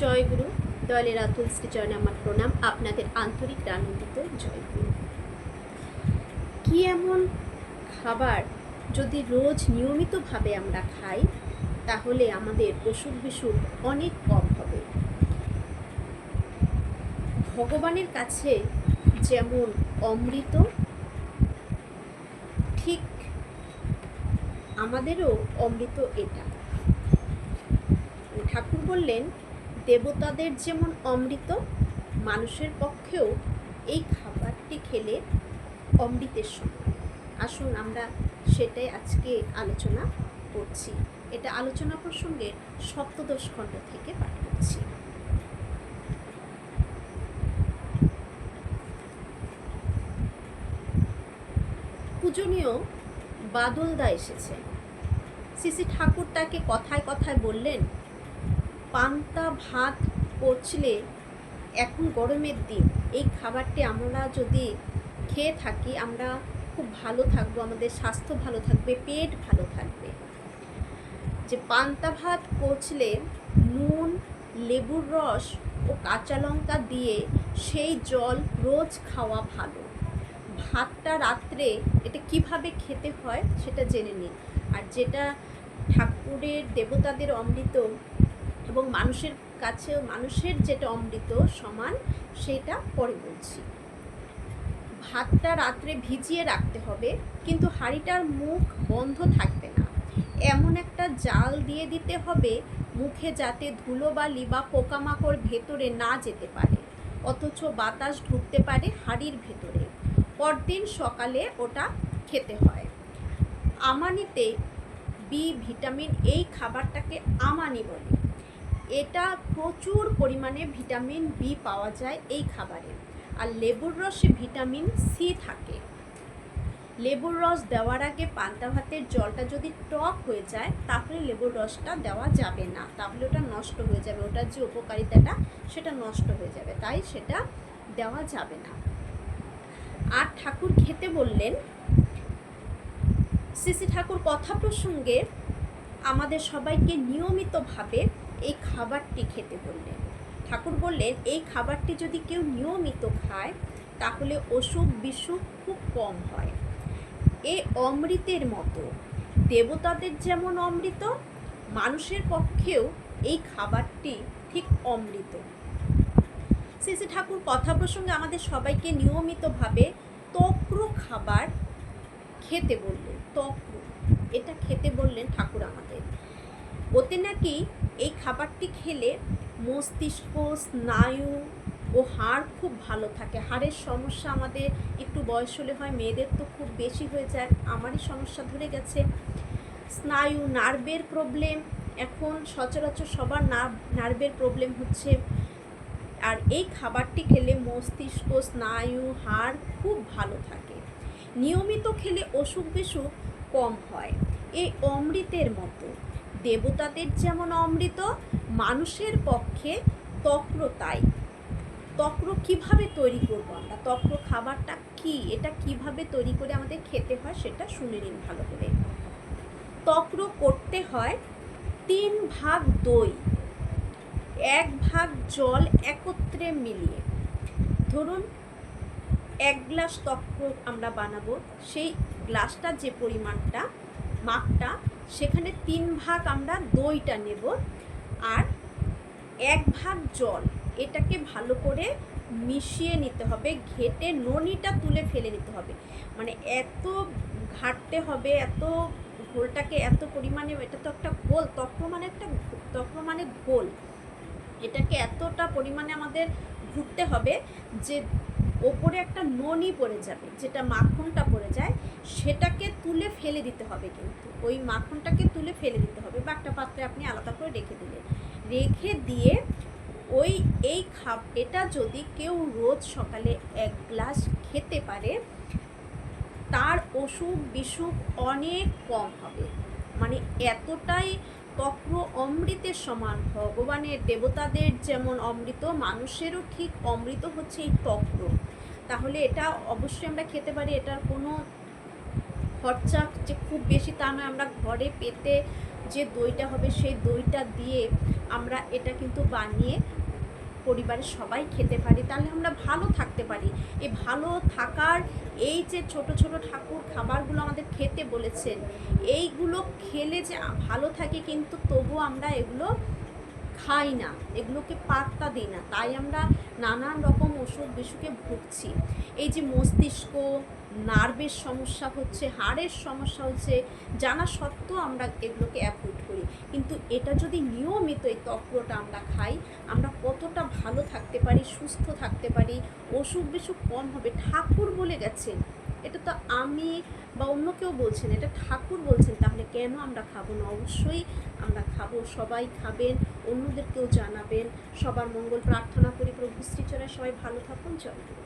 জয়গুরু। দয়ালের আতুল শ্রীচরণে আমার প্রণাম। আপনাদের আন্তরিক আনন্দিত জয়গুরু। কি এমন খাবার যদি রোজ নিয়মিতভাবে আমরা খাই তাহলে আমাদের অসুখ বিসুখ অনেক কম হবে। ভগবানের কাছে যেমন অমৃত, ঠিক আমাদেরও অমৃত এটা। ঠাকুর বললেন, দেবতাদের যেমন অমৃত, মানুষের পক্ষেও এই খাবারটি খেলে অমৃতের সমান। আসুন আমরা সেটাই আজকে আলোচনা করছি। এটা আলোচনা প্রসঙ্গে সপ্তদশ খণ্ড থেকে পাঠ করছি। পূজনীয় বাদলদা এসেছে। শ্রী ঠাকুর তাকে কথায় কথায় বললেন, পান্তা ভাত পচলে এখন গরমের দিন এই খাবারটি আমরা যদি খেয়ে থাকি আমরা খুব ভালো থাকবো, আমাদের স্বাস্থ্য ভালো থাকবে, পেট ভালো থাকবে। যে পান্তা ভাত পচলে নুন, লেবুর রস ও কাঁচা লঙ্কা দিয়ে সেই জল রোজ খাওয়া ভালো। ভাতটা রাত্রে এটা কিভাবে খেতে হয় সেটা জেনে নিন। আর যেটা ঠাকুরের দেবতাদের অমৃত এবং মানুষের কাছে মানুষের যেটা অমৃত সমান সেটা পরে বলছি। ভাতটা রাত্রে ভিজিয়ে রাখতে হবে, কিন্তু হাঁড়িটার মুখ বন্ধ থাকবে না। এমন একটা জাল দিয়ে দিতে হবে মুখে, যাতে ধুলোবালি বা পোকামাকড় ভেতরে না যেতে পারে, অথচ বাতাস ঢুকতে পারে হাঁড়ির ভেতরে। পরদিন সকালে ওটা খেতে হয়। আমানিতে বি ভিটামিন, এই খাবারটাকে আমানি বলে। এটা প্রচুর পরিমাণে ভিটামিন বি পাওয়া যায় এই খাবারে। আর লেবুর রসে ভিটামিন সি থাকে। লেবুর রস দেওয়ার আগে পান্তা ভাতের জলটা যদি টক হয়ে যায় তাহলে লেবুর রসটা দেওয়া যাবে না, তাহলে ওটা নষ্ট হয়ে যাবে, ওটার যে উপকারিতাটা সেটা নষ্ট হয়ে যাবে, তাই সেটা দেওয়া যাবে না। আর ঠাকুর খেতে বললেন, শ্রী ঠাকুর কথা প্রসঙ্গে আমাদের সবাইকে নিয়মিতভাবে এই খাবারটি খেতে বললেন। ঠাকুর বললেন, এই খাবারটি যদি কেউ নিয়মিত খায় তাহলে অসুখ বিসুখ খুব কম হয়। এই অমৃতের মতো, দেবতাদের যেমন অমৃত, মানুষের পক্ষেও এই খাবারটি ঠিক অমৃত। শ্রী ঠাকুর কথা প্রসঙ্গে আমাদের সবাইকে নিয়মিতভাবে তক্র খাবার খেতে বললেন। তক্র এটা খেতে বললেন ঠাকুর আমাদের। ওতে নাকি এই খাবারটি খেলে মস্তিষ্ক, স্নায়ু ও হাড় খুব ভালো থাকে। হাড়ের সমস্যা আমাদের একটু বয়স হলে হয়, মেয়েদের তো খুব বেশি হয়ে যায়, আমারই সমস্যা ধরে গেছে। স্নায়ু, নার্ভের প্রবলেম, এখন সচরাচর সবার নার্ভের প্রবলেম হচ্ছে। আর এই খাবারটি খেলে মস্তিষ্ক, স্নায়ু, হাড় খুব ভালো থাকে। নিয়মিত খেলে অসুখ বিসুখ কম হয়। এই অমৃতের মতো, দেবতাদের যেমন অমৃত, মানুষের পক্ষে তক্র তাই। তক্র কিভাবে তৈরি করবো আমরা, তক্র খাবারটা কি, এটা কিভাবে তৈরি করে আমাদের খেতে হয় সেটা শুনে নিন ভালো করে। তক্র করতে হয় 3 ভাগ দই, 1 ভাগ জল একত্রে মিলিয়ে। ধরুন 1 গ্লাস তক্র আমরা বানাবো, সেই গ্লাসটা যে পরিমাণটা মাপটা, সেখানে 3 ভাগ আমরা দইটা নেব আর 1 ভাগ জল, এটাকে ভালো করে মিশিয়ে নিতে হবে। ঘেটে ননিটা তুলে ফেলে নিতে হবে, মানে এত ঘাটতে হবে, এত ঘোলটাকে এত পরিমাণে, এটা তো একটা ঘোল, তক্র মানে ঘোল, এটাকে এতটা পরিমাণে আমাদের ঘুরতে হবে যে ওপরে একটা ননি পড়ে যাবে, যেটা মাখনটা পড়ে যায় সেটাকে তুলে ফেলে দিতে হবে। কিন্তু ওই মাখনটাকে তুলে ফেলে দিতে হবে, বা একটা পাত্রে আপনি আলাদা করে রেখে দিলেন। রেখে দিয়ে এটা যদি কেউ রোজ সকালে 1 গ্লাস খেতে পারে তার অসুখ বিসুখ অনেক কম হবে। মানে এতটাই তক্র অমৃতের সমান। ভগবানের, দেবতাদের যেমন অমৃত, মানুষেরও ঠিক অমৃত হচ্ছে এই তক্র। তাহলে এটা অবশ্যই আমরা খেতে পারি। এটার কোনো খরচা যে খুব বেশি তা নয়, আমরা ঘরে পেতে যে দইটা হবে সেই দইটা দিয়ে আমরা এটা কিন্তু বানিয়ে পরিবারের সবাই খেতে পারি, তাহলে আমরা ভালো থাকতে পারি। এই ভালো থাকার এই যে ছোট ছোট ঠাকুর খাবারগুলো আমাদের খেতে বলেছেন, এইগুলো খেলে যে ভালো থাকে, কিন্তু তবুও আমরা এগুলো খাই না, এগুলোকে পাত্তা দিই না, তাই আমরা নানান রকম অসুখ বিসুখে ভুগছি। এই যে মস্তিষ্ক, নার্ভের সমস্যা হচ্ছে, হাড়ের সমস্যা হচ্ছে, জানা সত্ত্বেও আমরা এগুলোকে অ্যাভয়েড করি। কিন্তু এটা যদি নিয়মিত এই তক্রটা আমরা খাই, আমরা কতটা ভালো থাকতে পারি, সুস্থ থাকতে পারি, অসুখ বিসুখ কম হবে। ঠাকুর বলে গেছেন, এটা তো আমি বা অন্য কেউ বলছেন, এটা ঠাকুর বলছেন, তাহলে কেন আমরা খাবো না? অবশ্যই আমরা খাবো, সবাই খাবেন, অন্যদেরকেও জানাবেন। সবার মঙ্গল প্রার্থনা করি। প্রভু শ্রীচরণে সবাই ভালো থাকুন। জয় গুরু।